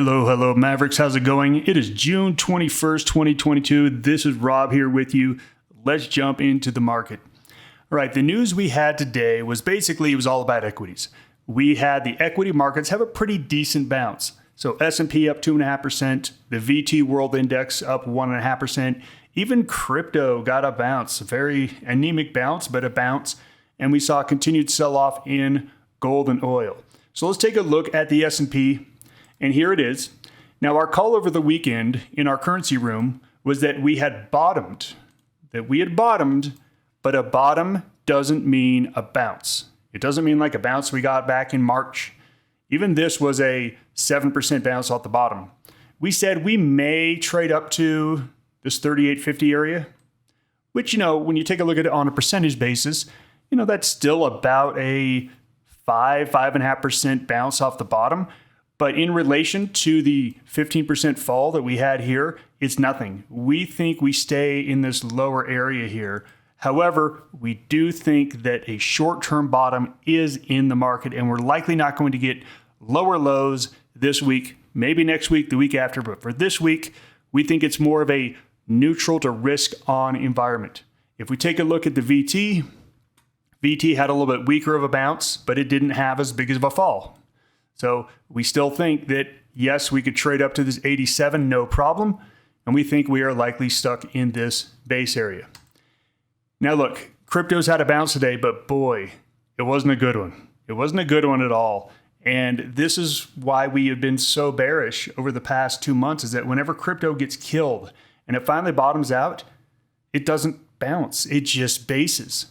Hello, Mavericks. How's it going? It is June 21st, 2022. This is Rob here with you. Let's jump into the market. All right, the news we had today was basically, it was all about equities. We had the equity markets have a pretty decent bounce. So S&P up 2.5%, the VT World Index up 1.5%. Even crypto got a bounce, a very anemic bounce, but a bounce. And we saw continued sell-off in gold and oil. So let's take a look at the S&P. And here it is. Now, our call over the weekend in our currency room was that we had bottomed, but a bottom doesn't mean a bounce. It doesn't mean like a bounce we got back in March. Even this was a 7% bounce off the bottom. We said we may trade up to this 38.50 area, which, when you take a look at it on a percentage basis, that's still about a 5.5% bounce off the bottom. But in relation to the 15% fall that we had here, it's nothing. We think we stay in this lower area here. However, we do think that a short-term bottom is in the market, and we're likely not going to get lower lows this week, maybe next week, the week after. But for this week, we think it's more of a neutral to risk on environment. If we take a look at the VT had a little bit weaker of a bounce, but it didn't have as big of a fall. So we still think that, yes, we could trade up to this 87, no problem. And we think we are likely stuck in this base area. Now, look, crypto's had a bounce today, but boy, it wasn't a good one. It wasn't a good one at all. And this is why we have been so bearish over the past 2 months, is that whenever crypto gets killed and it finally bottoms out, it doesn't bounce. It just bases.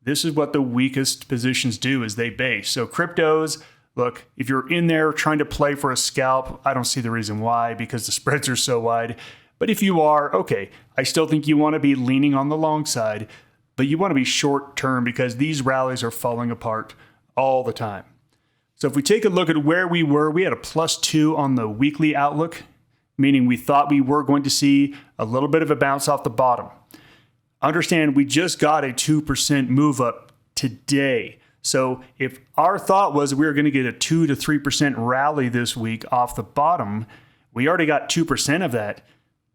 This is what the weakest positions do, is they base. So cryptos, look, if you're in there trying to play for a scalp, I don't see the reason why, because the spreads are so wide. But if you are, okay, I still think you want to be leaning on the long side, but you want to be short term because these rallies are falling apart all the time. So if we take a look at where we were, we had a +2 on the weekly outlook, meaning we thought we were going to see a little bit of a bounce off the bottom. Understand, we just got a 2% move up today. So if our thought was we were going to get a 2 to 3% rally this week off the bottom, we already got 2% of that.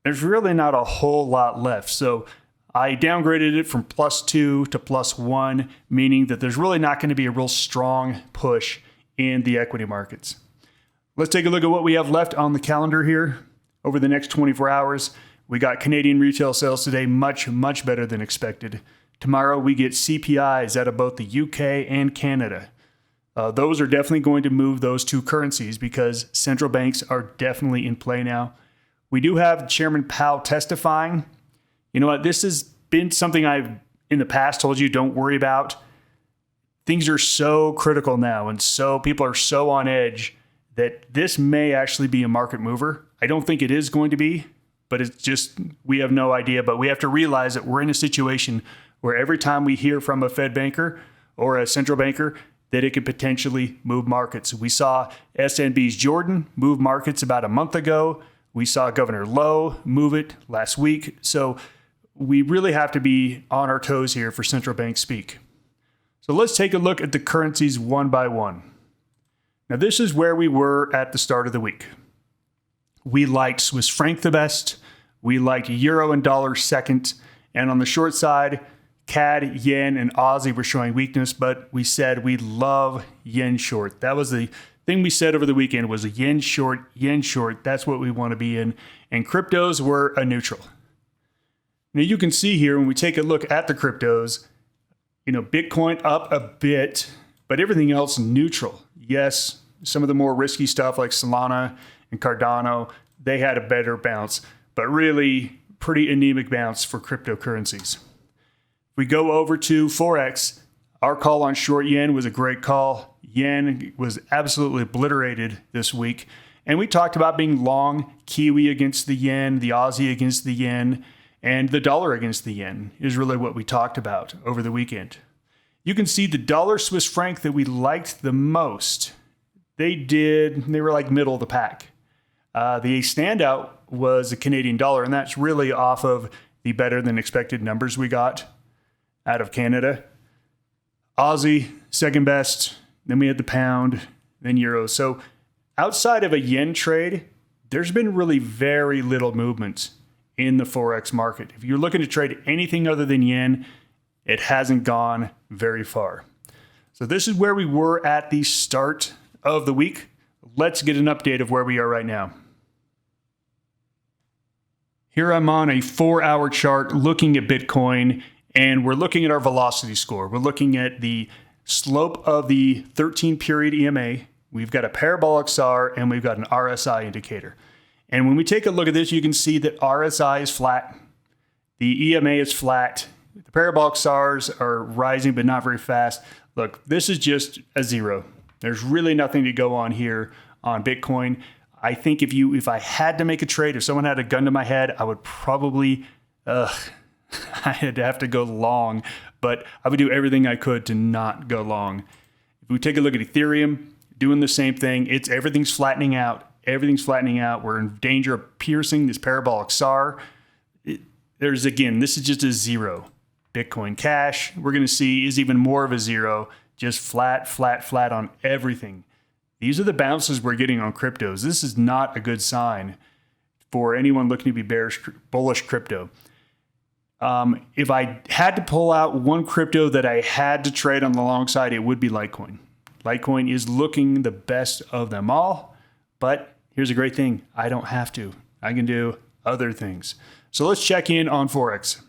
There's really not a whole lot left. So I downgraded it from +2 to +1, meaning that there's really not going to be a real strong push in the equity markets. Let's take a look at what we have left on the calendar here over the next 24 hours. We got Canadian retail sales today, much better than expected. Tomorrow, we get CPIs out of both the UK and Canada. Those are definitely going to move those two currencies because central banks are definitely in play now. We do have Chairman Powell testifying. You know what? This has been something I've in the past told you don't worry about. Things are so critical now, and so people are so on edge that this may actually be a market mover. I don't think it is going to be, but it's just, we have no idea. But we have to realize that we're in a situation where every time we hear from a Fed banker or a central banker, that it could potentially move markets. We saw SNB's Jordan move markets about a month ago. We saw Governor Lowe move it last week. So we really have to be on our toes here for central bank speak. So let's take a look at the currencies one by one. Now, this is where we were at the start of the week. We liked Swiss franc the best. We liked euro and dollar second. And on the short side, CAD, yen, and Aussie were showing weakness, but we said we love yen short. That was the thing we said over the weekend, was a yen short, yen short. That's what we want to be in. And cryptos were a neutral. Now you can see here when we take a look at the cryptos, Bitcoin up a bit, but everything else neutral. Yes, some of the more risky stuff like Solana and Cardano, they had a better bounce, but really pretty anemic bounce for cryptocurrencies. We go over to Forex. Our call on short yen was a great call. Yen was absolutely obliterated this week. And we talked about being long Kiwi against the yen, the Aussie against the yen, and the dollar against the yen is really what we talked about over the weekend. You can see the dollar Swiss franc that we liked the most. They were like middle of the pack. The standout was the Canadian dollar, and that's really off of the better than expected numbers we got out of Canada. Aussie, second best. Then we had the pound, then euro. So outside of a yen trade, there's been really very little movement in the Forex market. If you're looking to trade anything other than yen, it hasn't gone very far. So this is where we were at the start of the week. Let's get an update of where we are right now. Here I'm on a 4-hour chart looking at Bitcoin, and we're looking at our velocity score. We're looking at the slope of the 13-period EMA. We've got a parabolic SAR, and we've got an RSI indicator. And when we take a look at this, you can see that RSI is flat. The EMA is flat. The parabolic SARs are rising, but not very fast. Look, this is just a zero. There's really nothing to go on here on Bitcoin. I think if I had to make a trade, if someone had a gun to my head, I would probably, I'd have to go long, but I would do everything I could to not go long. If we take a look at Ethereum, doing the same thing, everything's flattening out. Everything's flattening out. We're in danger of piercing this parabolic SAR. This is just a zero. Bitcoin Cash, we're going to see, is even more of a zero, just flat, flat, flat on everything. These are the bounces we're getting on cryptos. This is not a good sign for anyone looking to be bullish crypto. If I had to pull out one crypto that I had to trade on the long side, it would be Litecoin. Litecoin is looking the best of them all, but here's a great thing. I don't have to. I can do other things. So let's check in on Forex.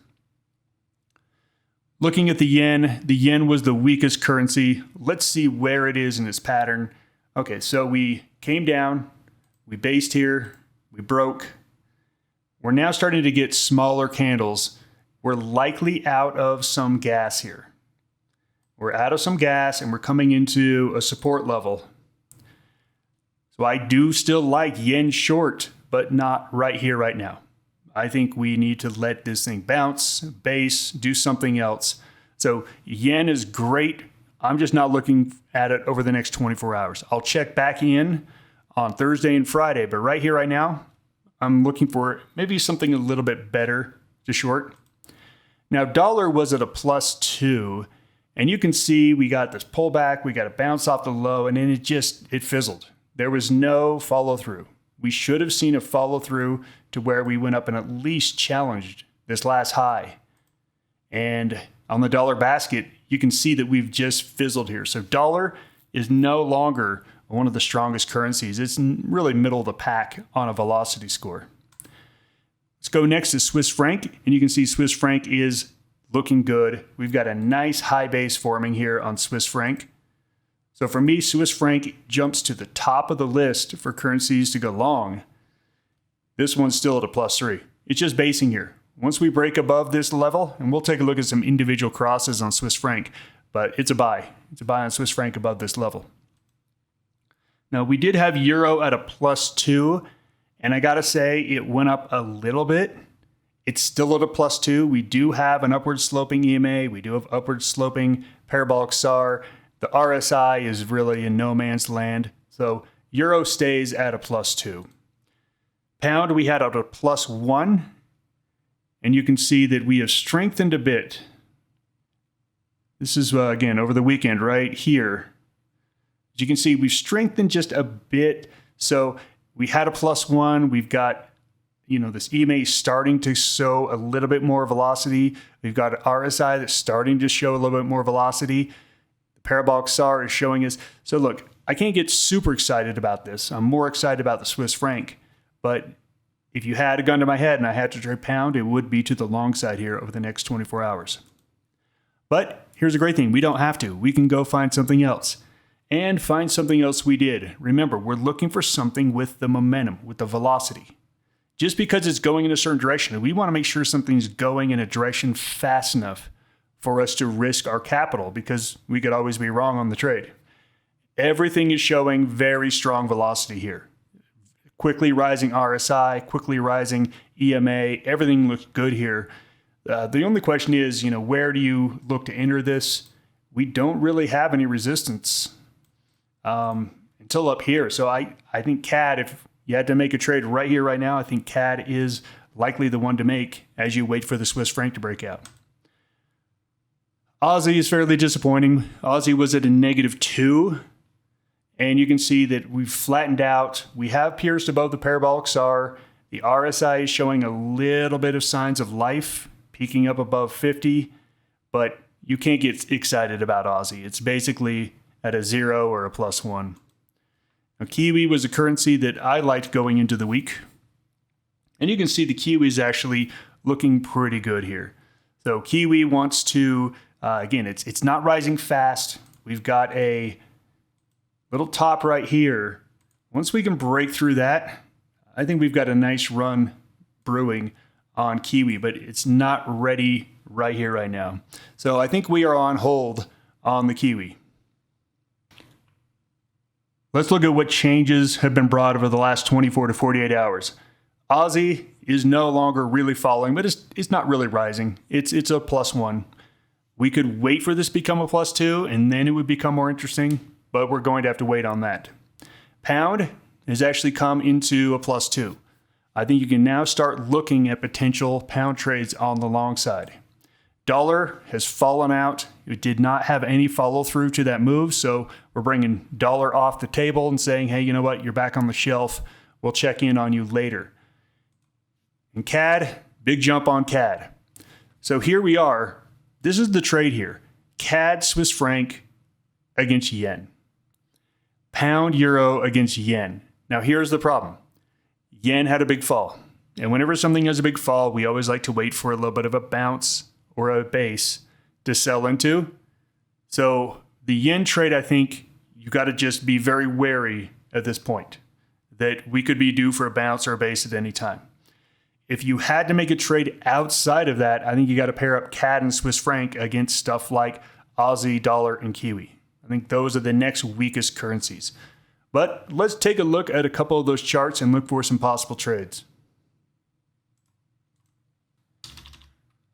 Looking at the yen was the weakest currency. Let's see where it is in its pattern. Okay, so we came down, we based here, we broke. We're now starting to get smaller candles. We're likely out of some gas here. We're out of some gas and we're coming into a support level. So I do still like yen short, but not right here, right now. I think we need to let this thing bounce, base, do something else. So yen is great. I'm just not looking at it over the next 24 hours. I'll check back in on Thursday and Friday, but right here, right now, I'm looking for maybe something a little bit better to short. Now, dollar was at a +2, and you can see we got this pullback, we got a bounce off the low, and then it fizzled. There was no follow through. We should have seen a follow through to where we went up and at least challenged this last high. And on the dollar basket, you can see that we've just fizzled here. So dollar is no longer one of the strongest currencies. It's really middle of the pack on a velocity score. Let's go next to Swiss franc, and you can see Swiss franc is looking good. We've got a nice high base forming here on Swiss franc. So for me, Swiss franc jumps to the top of the list for currencies to go long. This one's still at a +3. It's just basing here. Once we break above this level, and we'll take a look at some individual crosses on Swiss franc, but it's a buy. It's a buy on Swiss franc above this level. Now, we did have euro at a +2, and I got to say it went up a little bit. It's still at a +2. We do have an upward sloping EMA. We do have upward sloping parabolic SAR. The RSI is really in no man's land. So euro stays at a +2. Pound, we had at a +1. And you can see that we have strengthened a bit. This is, again, over the weekend right here. As you can see, we've strengthened just a bit. So we had a +1. We've got, this EMA starting to show a little bit more velocity. We've got an RSI that's starting to show a little bit more velocity. The parabolic SAR is showing us. So look, I can't get super excited about this. I'm more excited about the Swiss franc. But if you had a gun to my head and I had to trade pound, it would be to the long side here over the next 24 hours. But here's a great thing. We don't have to. We can go find something else. And find something else we did. Remember, we're looking for something with the momentum, with the velocity. Just because it's going in a certain direction, we want to make sure something's going in a direction fast enough for us to risk our capital, because we could always be wrong on the trade. Everything is showing very strong velocity here. Quickly rising RSI, quickly rising EMA, everything looks good here. The only question is, where do you look to enter this? We don't really have any resistance until up here. So I think CAD, if you had to make a trade right here, right now, I think CAD is likely the one to make as you wait for the Swiss franc to break out. Aussie is fairly disappointing. Aussie was at a -2. And you can see that we've flattened out. We have pierced above the parabolic SAR. The RSI is showing a little bit of signs of life, peaking up above 50, but you can't get excited about Aussie. It's basically at a 0 or a +1. Now, Kiwi was a currency that I liked going into the week. And you can see the Kiwi is actually looking pretty good here. So Kiwi wants to, again, it's not rising fast. We've got a little top right here. Once we can break through that, I think we've got a nice run brewing on Kiwi, but it's not ready right here, right now. So I think we are on hold on the Kiwi. Let's look at what changes have been brought over the last 24 to 48 hours. Aussie is no longer really falling, but it's not really rising. It's a +1. We could wait for this to become a +2, and then it would become more interesting, but we're going to have to wait on that. Pound has actually come into a +2. I think you can now start looking at potential pound trades on the long side. Dollar has fallen out. It did not have any follow through to that move, so we're bringing dollar off the table and saying, hey, you know what? You're back on the shelf. We'll check in on you later. And CAD, big jump on CAD. So here we are. This is the trade here. CAD Swiss franc against yen. Pound euro against yen. Now here's the problem. Yen had a big fall. And whenever something has a big fall, we always like to wait for a little bit of a bounce or a base to sell into. So the yen trade, I think you got to just be very wary at this point that we could be due for a bounce or a base at any time. If you had to make a trade outside of that, I think you got to pair up CAD and Swiss franc against stuff like Aussie, dollar, and Kiwi. I think those are the next weakest currencies. But let's take a look at a couple of those charts and look for some possible trades.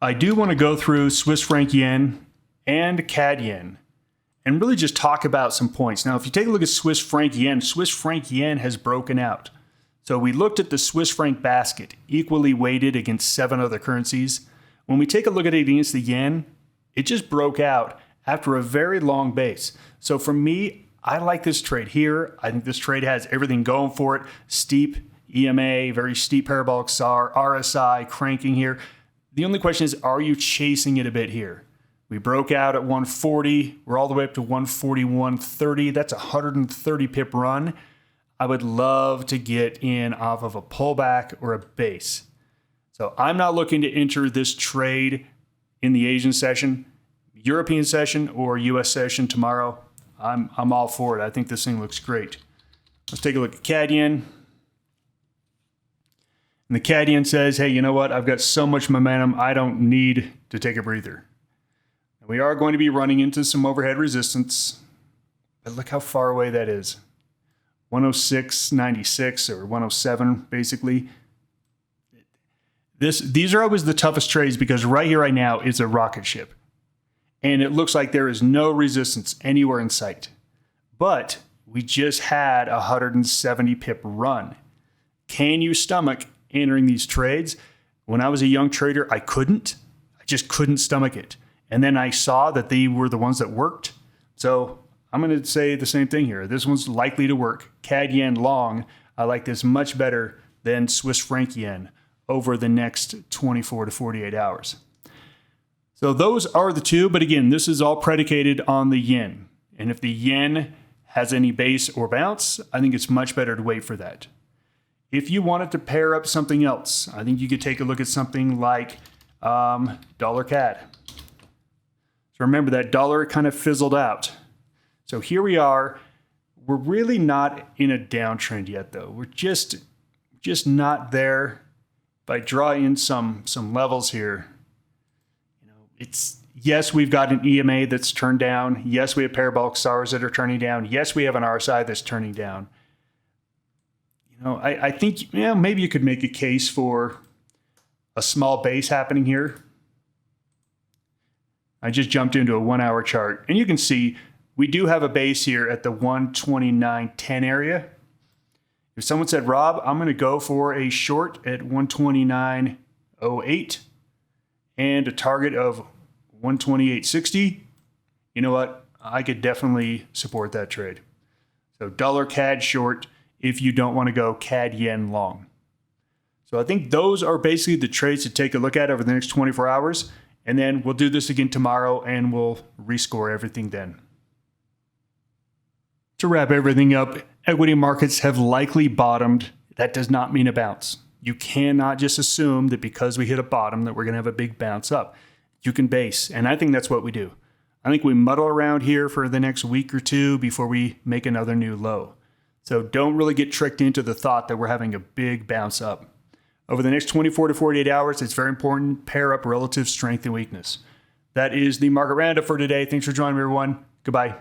I do want to go through Swiss franc yen and CAD yen and really just talk about some points. Now, if you take a look at Swiss franc yen has broken out. So we looked at the Swiss franc basket, equally weighted against 7 other currencies. When we take a look at it against the yen, it just broke out after a very long base. So for me, I like this trade here. I think this trade has everything going for it. Steep EMA, very steep parabolic SAR, RSI cranking here. The only question is, are you chasing it a bit here? We broke out at 140. We're all the way up to 141.30. That's a 130 pip run. I would love to get in off of a pullback or a base. So I'm not looking to enter this trade in the Asian session, European session, or US session tomorrow. I'm all for it. I think this thing looks great. Let's take a look at CAD yen. And the CAD yen says, hey, you know what? I've got so much momentum, I don't need to take a breather. And we are going to be running into some overhead resistance. But look how far away that is. 106.96 or 107, basically. These are always the toughest trades because right here, right now, is a rocket ship. And it looks like there is no resistance anywhere in sight. But we just had a 170 pip run. Can you stomach entering these trades? When I was a young trader, I couldn't. I just couldn't stomach it. And then I saw that they were the ones that worked. So I'm going to say the same thing here. This one's likely to work. CAD yen long. I like this much better than Swiss franc yen over the next 24 to 48 hours. So those are the two. But again, this is all predicated on the yen. And if the yen has any base or bounce, I think it's much better to wait for that. If you wanted to pair up something else, I think you could take a look at something like dollar CAD. So remember that dollar kind of fizzled out. So here we are. We're really not in a downtrend yet, though. We're just not there. If I draw in some levels here, yes, we've got an EMA that's turned down. Yes, we have parabolic SARs that are turning down. Yes, we have an RSI that's turning down. I think maybe you could make a case for a small base happening here. I just jumped into a 1-hour chart, and you can see we do have a base here at the 129.10 area. If someone said, Rob, I'm going to go for a short at 129.08 and a target of 128.60, you know what? I could definitely support that trade. So dollar CAD short if you don't want to go CAD yen long. So I think those are basically the trades to take a look at over the next 24 hours. And then we'll do this again tomorrow and we'll rescore everything then. To wrap everything up, equity markets have likely bottomed. That does not mean a bounce. You cannot just assume that because we hit a bottom that we're going to have a big bounce up. You can base, and I think that's what we do. I think we muddle around here for the next week or two before we make another new low. So don't really get tricked into the thought that we're having a big bounce up. Over the next 24 to 48 hours, it's very important, pair up relative strength and weakness. That is the market roundup for today. Thanks for joining me, everyone. Goodbye.